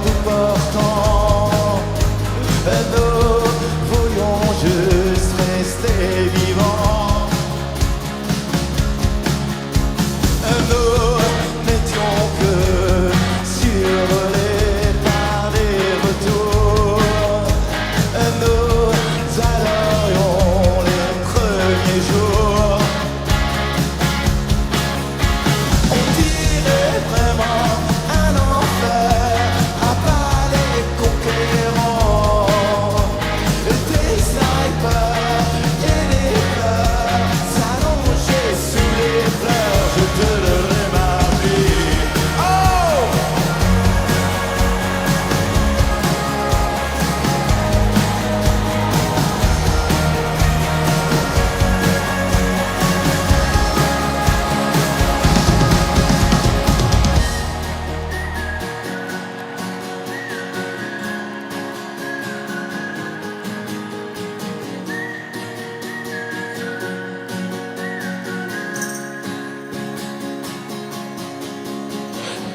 bout portant. Nous voulions juste rester vivants. Nous n'étions que survolés par des retours. Nous adorions les premiers jours. On dirait vraiment un enfer à pas les conquérants. Des snipers et des fleurs s'allonger sous les fleurs. Je te donnerai ma vie. Oh!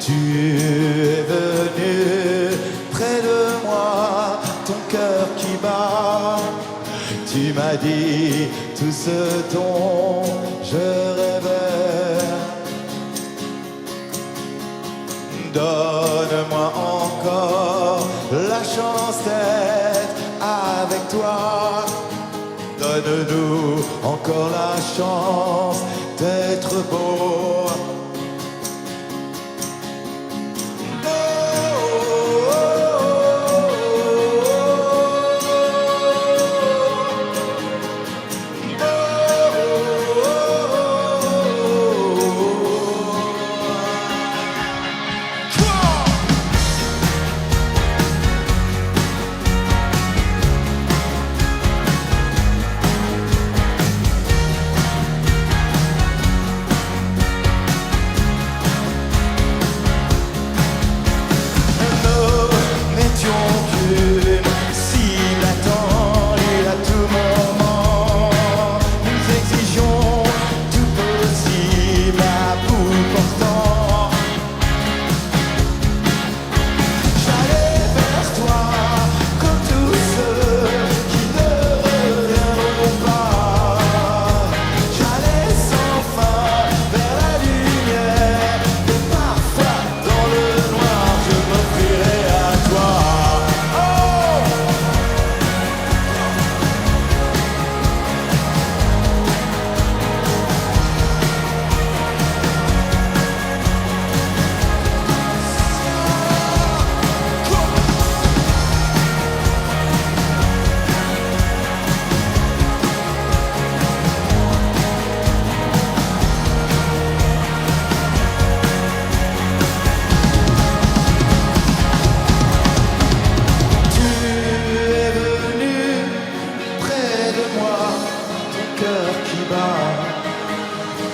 Tu es venu près de moi, ton cœur qui bat. Tu m'as dit tout ce dont je rêvais. Donne-moi encore la chance d'être avec toi. Donne-nous encore la chance d'être beau.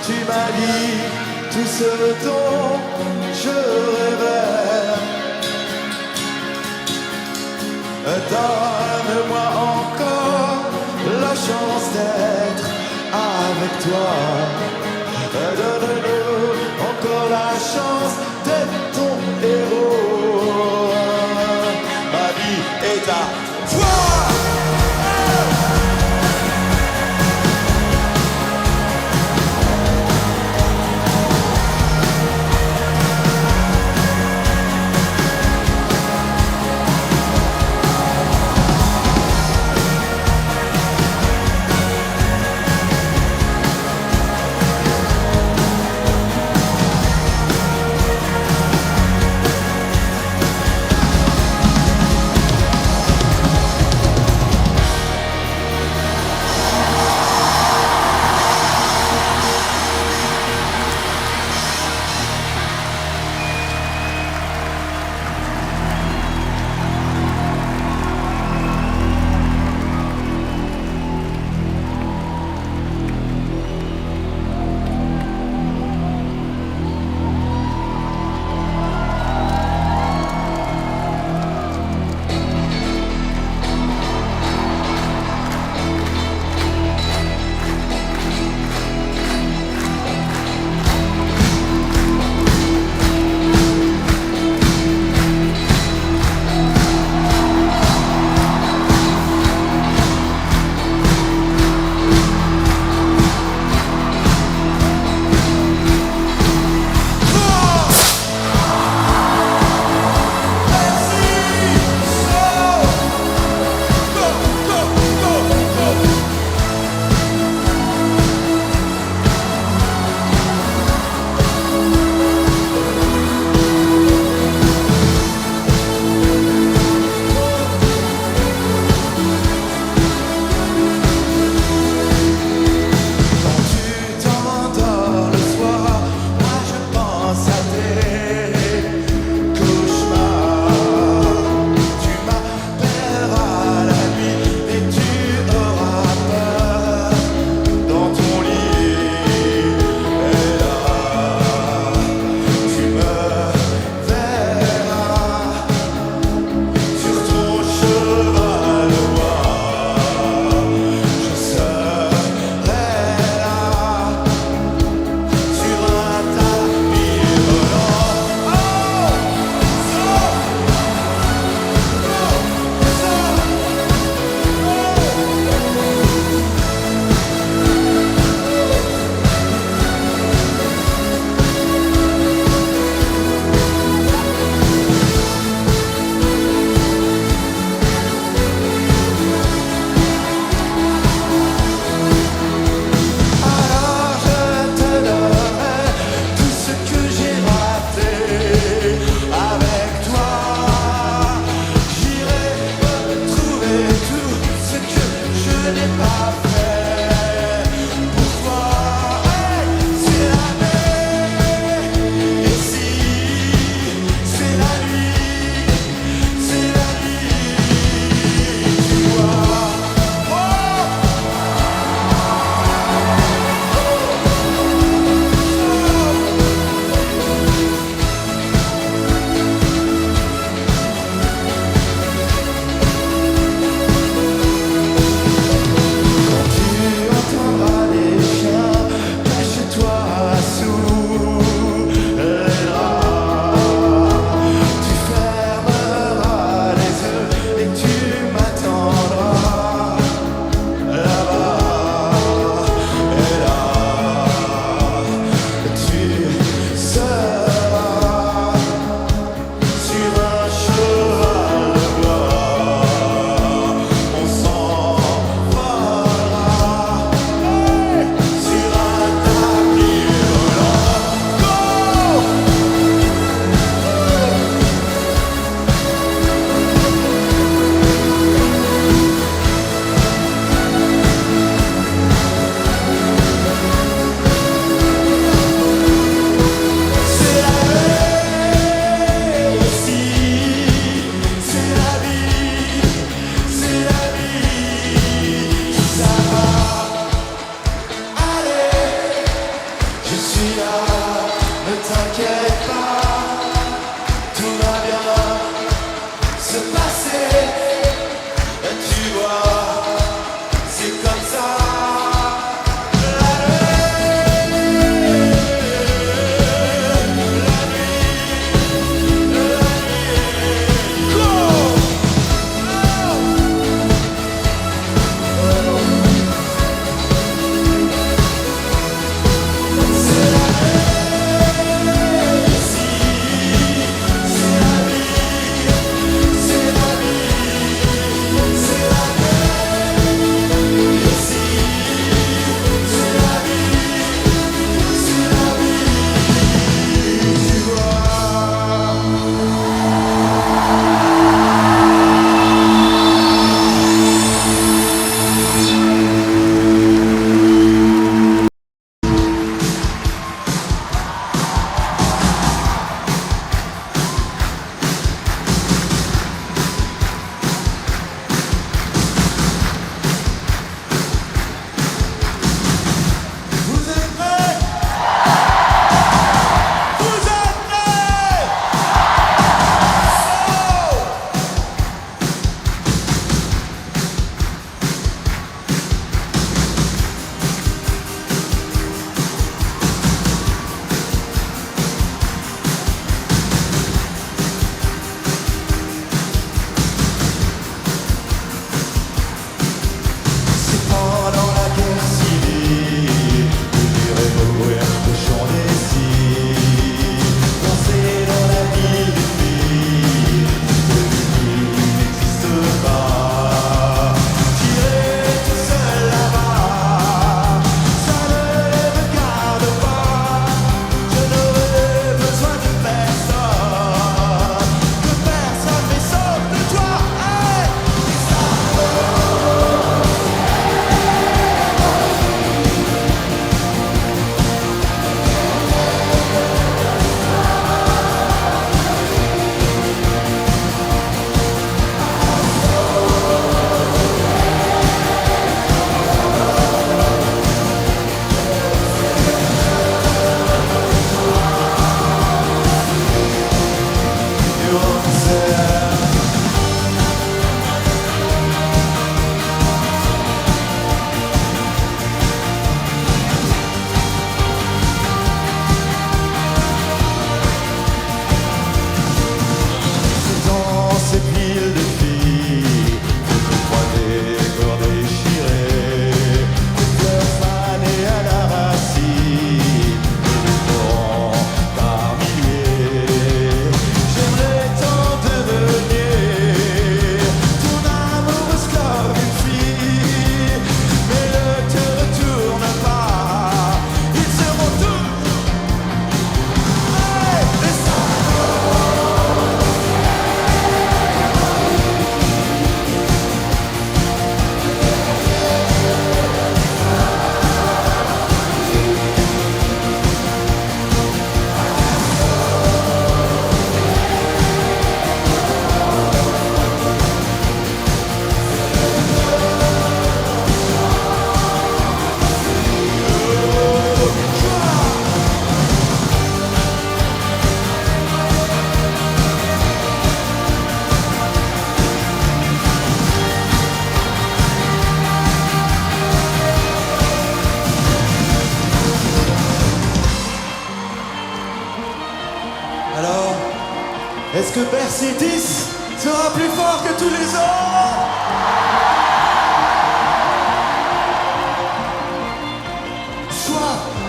Tu m'as dit tout ce dont je rêvais. Donne-moi encore la chance d'être avec toi. Donne-nous encore la chance d'être ton héros. Ma vie est à toi. se passer. Tu vois, c'est comme ça. Alors, est-ce que Bercy 10 sera plus fort que tous les autres? Soit.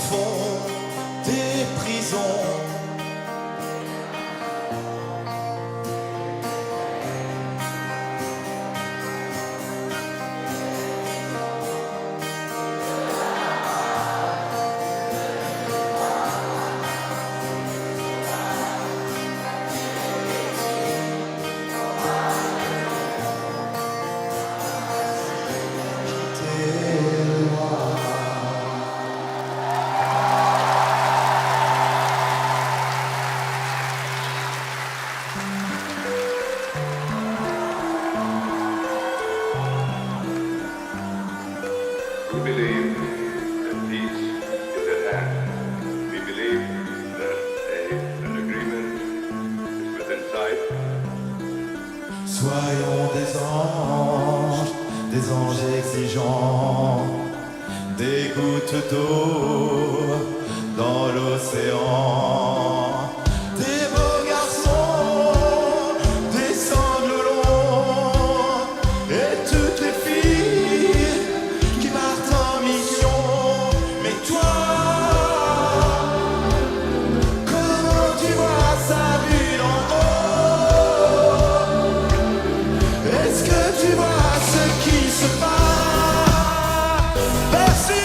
fond des prisons. We believe that peace is at hand. We believe that an agreement is within sight. Soyons des anges exigeants, des gouttes d'eau dans l'océan, des beaux garçons, des sanglots longs, et toutes les filles qui partent en mission. Mais toi, comment tu vois ça vu d'en haut? Est-ce que tu vois ce qui se passe? Merci!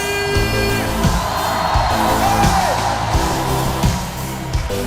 Hey!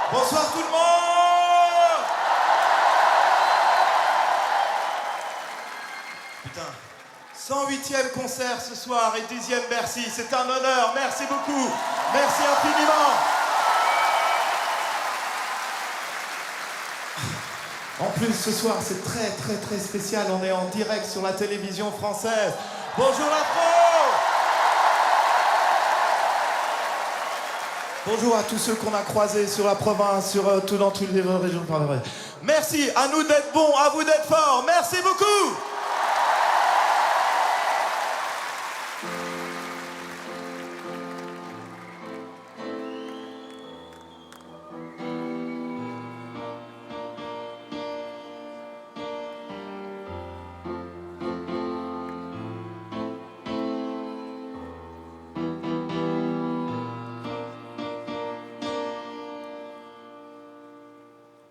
Bonsoir tout le monde. Putain, 108e concert ce soir et 10e Bercy, c'est un honneur, merci beaucoup, merci infiniment. En plus ce soir c'est très spécial, on est en direct sur la télévision française. Bonjour l'Afro. Bonjour à tous ceux qu'on a croisés sur la province, dans toutes les régions. Merci, à nous d'être bons, à vous d'être forts. Merci beaucoup.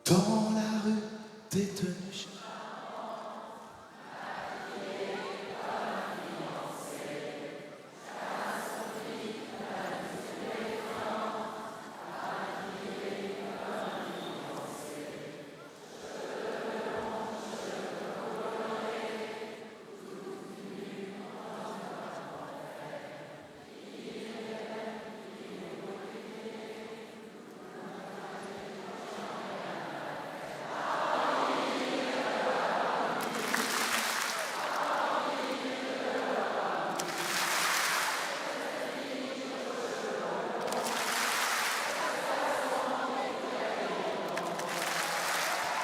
Dans la rue détenue.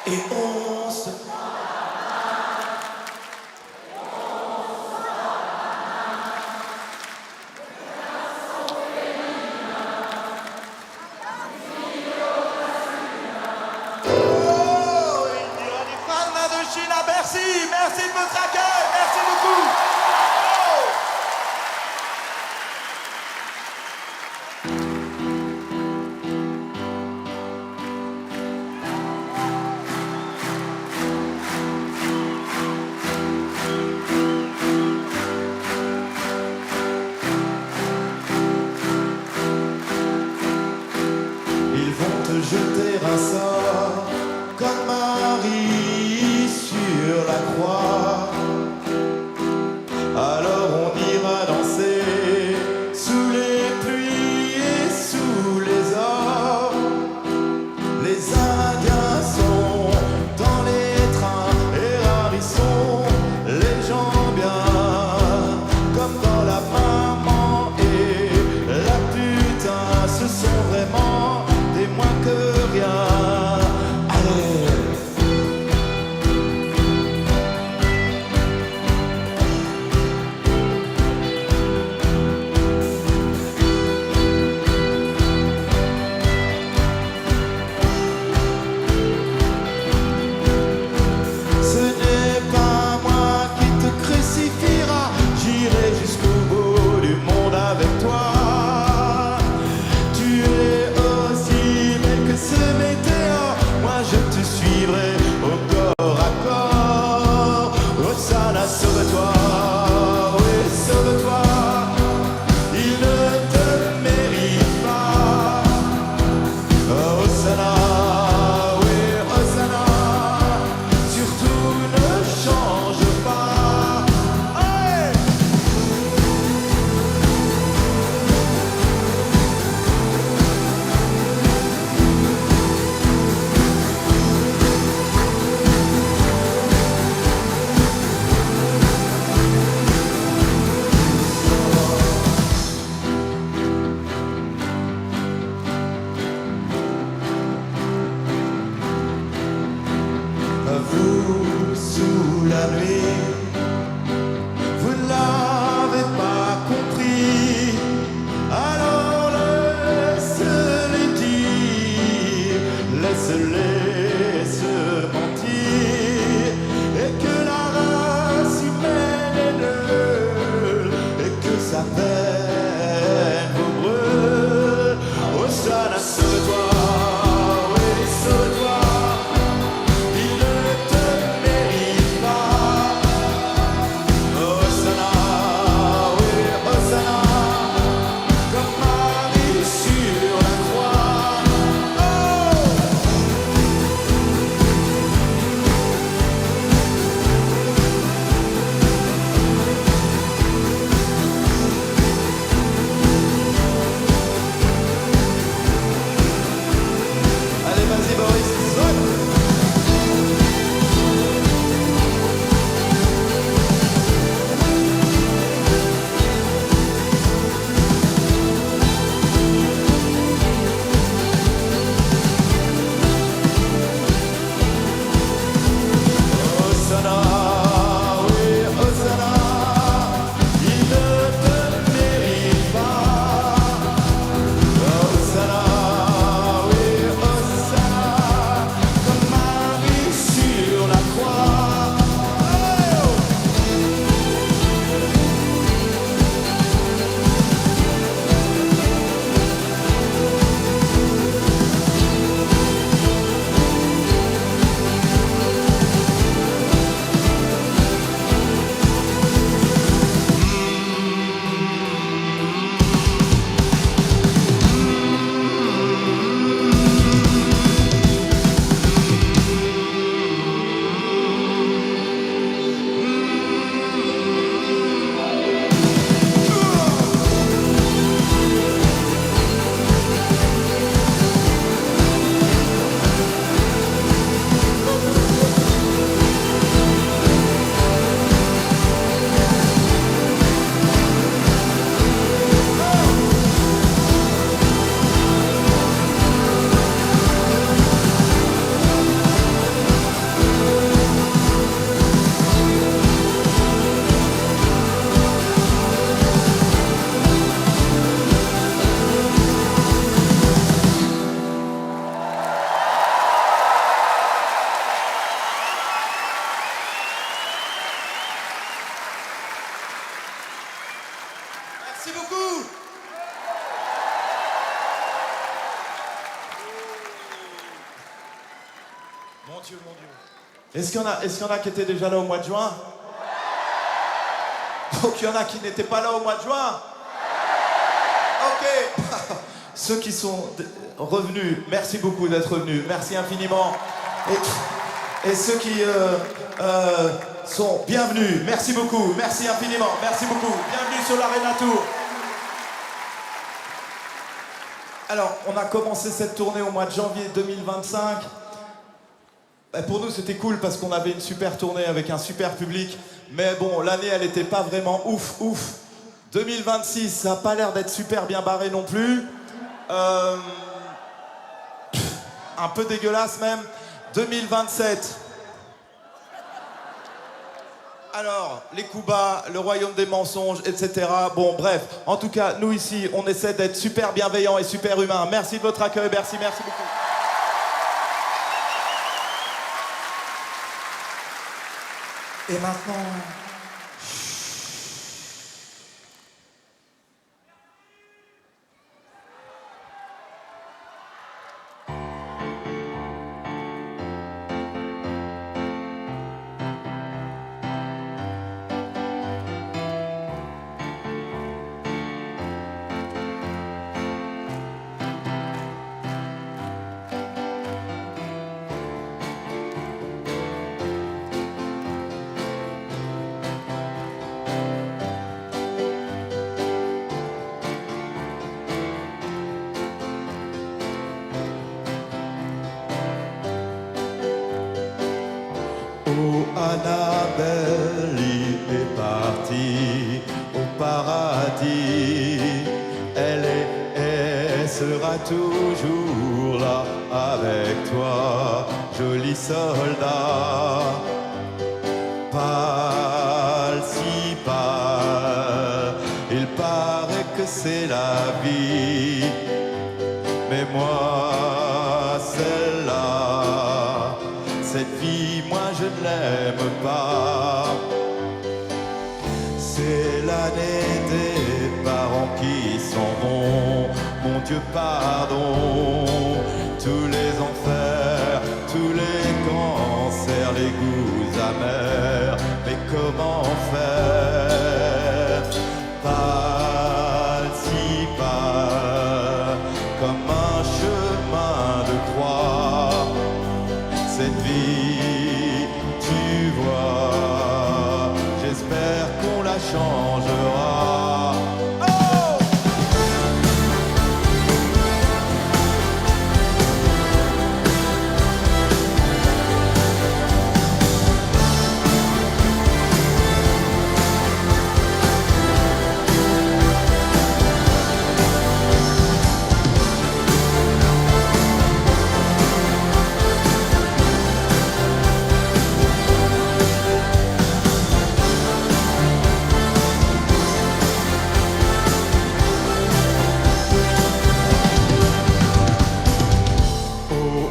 Et on se... Oh, il y a des fans là de Chine à Bercy. Merci de votre accueil. Merci beaucoup. Oh. Ils vont te jeter un sort comme Marie sur la croix. Alors on ira danser sous les pluies et sous les ors. Les Indiens sont dans les trains et rares ils sont les gens bien comme dans la maman et la putain. Ce sont vraiment des moins que rien. Allez. Ce n'est pas moi qui te crucifiera, j'irai jusqu'au bout du monde avec toi. Tu es aussi belle que ce météore, moi je te suivrai au corps à corps. Hosanna, sauve-toi, oui, sauve-toi. Il ne te mérite pas. Hosanna, oui, Hosanna. Surtout ne change pas. Allez. Vous, sous la nuit, vous ne l'avez pas compris. Alors laisse-les dire, laisse-les se mentir. Et que la race humaine est nulle, et que sa peine vous brûle. Hosanna, sauve-toi, oui, sauve-toi. Il ne te mérite pas. Hosanna, oui, Hosanna. Comme Marie sur la croix. Oh. Merci beaucoup. Mon Dieu, mon Dieu. Est-ce qu'il y en a qui étaient déjà là au mois de juin? Donc il y en a qui n'étaient pas là au mois de juin? Ok. Ceux qui sont revenus, merci beaucoup d'être revenus. Merci infiniment. Et ceux qui sont bienvenus, merci beaucoup. Merci infiniment. Merci beaucoup. Bienvenue sur l'Arena Tour. Alors, on a commencé cette tournée au mois de janvier 2025. Pour nous, c'était cool parce qu'on avait une super tournée avec un super public. Mais bon, l'année, elle n'était pas vraiment ouf. 2026, ça n'a pas l'air d'être super bien barré non plus. Un peu dégueulasse même. 2027. Alors, les coups bas, le royaume des mensonges, etc. Bon, bref. En tout cas, nous ici, on essaie d'être super bienveillants et super humains. Merci de votre accueil. Merci beaucoup. Et maintenant... Oh, Annabelle est partie au paradis. Elle sera toujours là avec toi, joli soldat. Pâle, si pâle, il paraît que c'est la vie. Mais moi, celle-là, cette vie, moi je ne l'aime pas. C'est l'année des parents qui s'en vont. Mon Dieu, pardon. Tous les enfers, tous les cancers, les goûts amers. Mais comment faire? Pâle, si pâle, comme un chemin de croix. Cette vie, tu vois, j'espère qu'on la changera. Oh!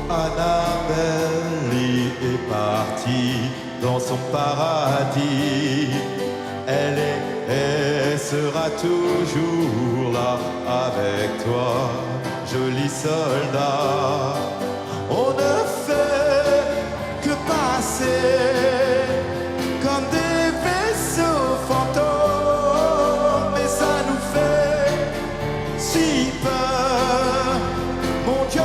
Annabelle est partie dans son paradis. Elle sera toujours là avec toi, joli soldat. On ne fait que passer comme des vaisseaux fantômes, et ça nous fait si peur, mon Dieu.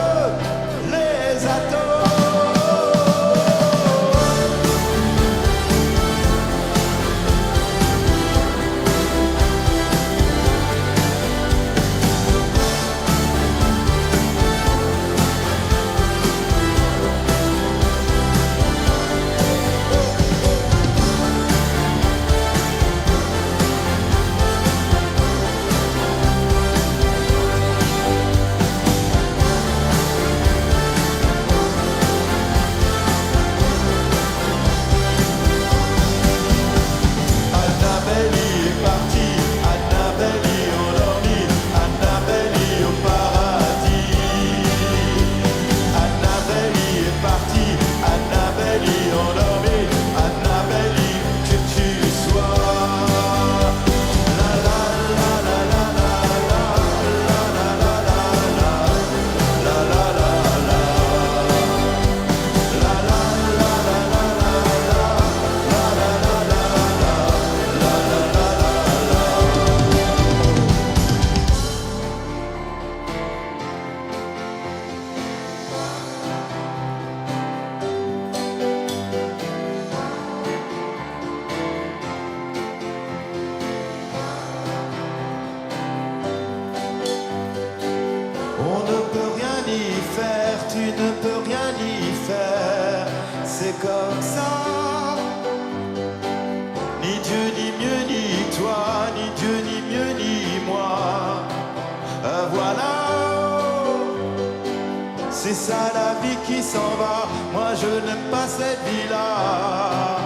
c'est ça la vie qui s'en va. Moi je n'aime pas cette vie-là.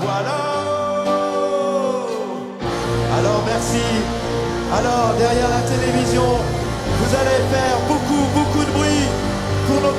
Voilà. Alors merci. Alors derrière la télévision, vous allez faire beaucoup de bruit pour nos